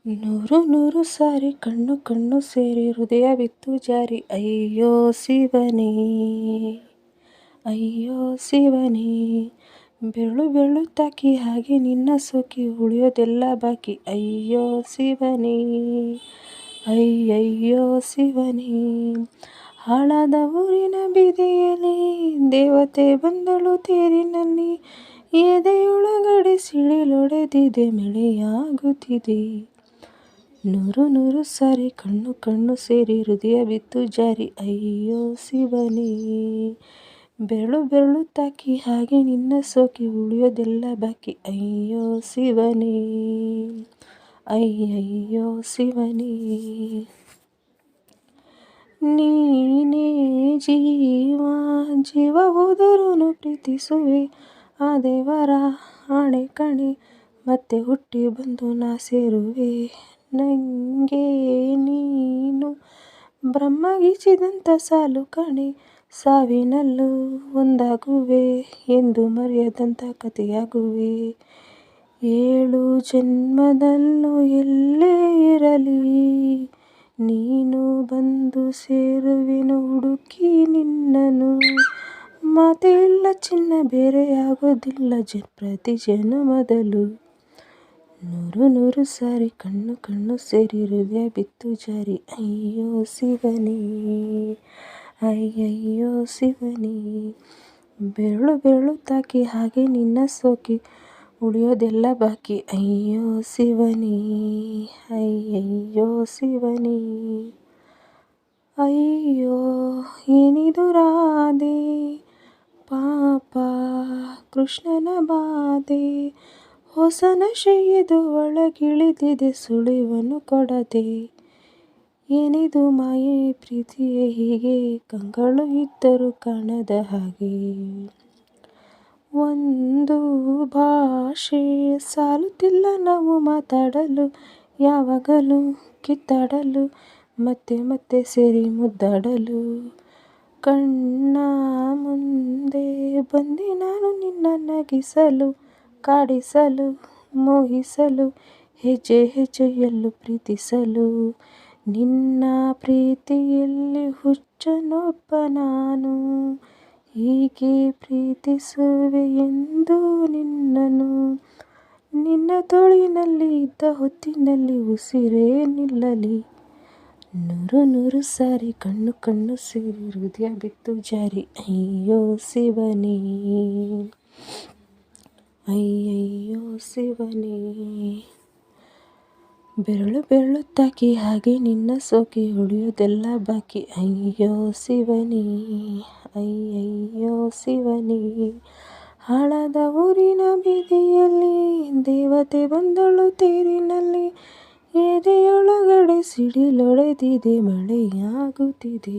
ನೂರು ನೂರು ಸಾರಿ ಕಣ್ಣು ಕಣ್ಣು ಸೇರಿ ಹೃದಯ ಬಿತ್ತು ಜಾರಿ. ಅಯ್ಯೋ ಶಿವನೇ, ಅಯ್ಯೋ ಶಿವನೇ, ಬೆರಳು ಬೆರಳು ತಾಕಿ ಹಾಗೆ ನಿನ್ನ ಸೋಕಿ ಉಳಿಯೋದೆಲ್ಲ ಬಾಕಿ. ಅಯ್ಯೋ ಶಿವನೇ, ಅಯ್ಯಯ್ಯೋ ಶಿವನೇ, ಹಾಳಾದ ಊರಿನ ಬೀದಿಯಲ್ಲಿ ದೇವತೆ ಬಂದಳು ತೇರಿನಲ್ಲಿ. ಎದೆಯೊಳಗಡೆ ಸಿಡಿಲೊಡೆದಿದೆ, ಮಳೆಯಾಗುತ್ತಿದೆ. ನೂರು ನೂರು ಸಾರಿ ಕಣ್ಣು ಕಣ್ಣು ಸೇರಿ ಹೃದಯ ಬಿತ್ತು ಜಾರಿ. ಅಯ್ಯೋ ಶಿವನೇ, ಬೆರಳು ಬೆರಳು ತಾಕಿ ಹಾಗೆ ನಿನ್ನ ಸೋಕಿ ಉಳಿಯೋದೆಲ್ಲ ಬಾಕಿ. ಅಯ್ಯೋ ಶಿವನೇ, ಅಯ್ಯಯ್ಯೋ ಶಿವನೇ, ನೀನೇ ಜೀವ, ಜೀವ ಹೋದರೂ ಪ್ರೀತಿಸುವೆ. ಆ ದೇವರ ಆಣೆ ಕಣೆ, ಮತ್ತೆ ಹುಟ್ಟಿ ಬಂದು ನಾ ಸೇರುವೆ. ನಂಗೆ ನೀನು ಬ್ರಹ್ಮಗೀಚಿದಂಥ ಸಾಲು ಕಣೆ, ಸಾವಿನಲ್ಲೂ ಒಂದಾಗುವೆ ಎಂದು ಮರೆಯದಂಥ ಕಥೆಯಾಗುವೆ. 7 ಜನ್ಮದಲ್ಲೂ ಎಲ್ಲೇ ಇರಲಿ, ನೀನು ಬಂದು ಸೇರುವೆನು ಹುಡುಕಿ ನಿನ್ನನು. ಮಾತೇ ಇಲ್ಲ ಚಿನ್ನ, ಬೇರೆಯಾಗೋದಿಲ್ಲ ಪ್ರತಿ ಜನ್ಮದಲ್ಲೂ. ನೂರು ನೂರು ಸಾರಿ ಕಣ್ಣು ಕಣ್ಣು ಸೇರಿ ಹೃದಯ ಬಿತ್ತು ಜಾರಿ. ಅಯ್ಯೋ ಶಿವನೇ, ಅಯ್ಯಯ್ಯೋ ಶಿವನೇ, ಬೆರಳು ಬೆರಳು ತಾಕಿ ಹಾಗೆ ನಿನ್ನ ಸೋಕಿ ಉಳಿಯೋದೆಲ್ಲ ಬಾಕಿ. ಅಯ್ಯೋ ಶಿವನೇ, ಅಯ್ಯಯ್ಯೋ ಶಿವನೇ, ಅಯ್ಯೋ ಏನಿದು ರಾಧೆ, ಪಾಪ ಕೃಷ್ಣನ ಬಾಧೆ. ಹೊಸ ನಶೆಯದು ಒಳಗಿಳಿದಿದೆ, ಸುಳಿವನ್ನು ಕೊಡದೆ. ಏನಿದು ಮಾಯೆ ಪ್ರೀತಿಯೇ ಹೀಗೆ, ಕಂಗಳು ಇದ್ದರೂ ಕಾಣದ ಹಾಗೆ. ಒಂದು ಭಾಷೆ ಸಾಲುತ್ತಿಲ್ಲ ನಾವು ಮಾತಾಡಲು, ಯಾವಾಗಲೂ ಕಿತ್ತಾಡಲು, ಮತ್ತೆ ಮತ್ತೆ ಸೇರಿ ಮುದ್ದಾಡಲು. ಕಣ್ಣ ಮುಂದೆ ಬಂದೆ ನಾನು ನಿನ್ನ ನಗಿಸಲು, ಕಾಡಿಸಲು, ಮೋಹಿಸಲು, ಹೆಜ್ಜೆ ಹೆಜ್ಜೆಯಲ್ಲೂ ಪ್ರೀತಿಸಲು. ನಿನ್ನ ಪ್ರೀತಿಯಲ್ಲಿ ಹುಚ್ಚನೊಬ್ಬ ನಾನು, ಹೀಗೆ ಪ್ರೀತಿಸುವೆ ಎಂದು ನಿನ್ನನು. ನಿನ್ನ ತೋಳಿನಲ್ಲಿ ಇದ್ದ ಹೊತ್ತಿನಲ್ಲಿ ಉಸಿರೇ ನಿಲ್ಲಲಿ. ನೂರು ನೂರು ಸಾರಿ ಕಣ್ಣು ಕಣ್ಣು ಸೇರಿ ಹೃದಯ ಬಿತ್ತು ಜಾರಿ. ಅಯ್ಯೋ ಶಿವನೇ, ಅಯ್ಯಯ್ಯೋ ಶಿವನೇ, ಬೆರಳು ಬೆರಳು ತಾಕಿ ಹಾಗೆ ನಿನ್ನ ಸೋಕಿ ಉಳಿಯೋದೆಲ್ಲ ಬಾಕಿ. ಅಯ್ಯೋ ಶಿವನೇ, ಅಯ್ಯಯ್ಯೋ ಶಿವನೇ, ಹಾಳಾದ ಊರಿನ ಬೀದಿಯಲ್ಲಿ ದೇವತೆ ಬಂದಳು ತೇರಿನಲ್ಲಿ. ಎದೆಯೊಳಗಡೆ ಸಿಡಿಲೊಡೆದಿದೆ, ಮಳೆಯಾಗುತ್ತಿದೆ.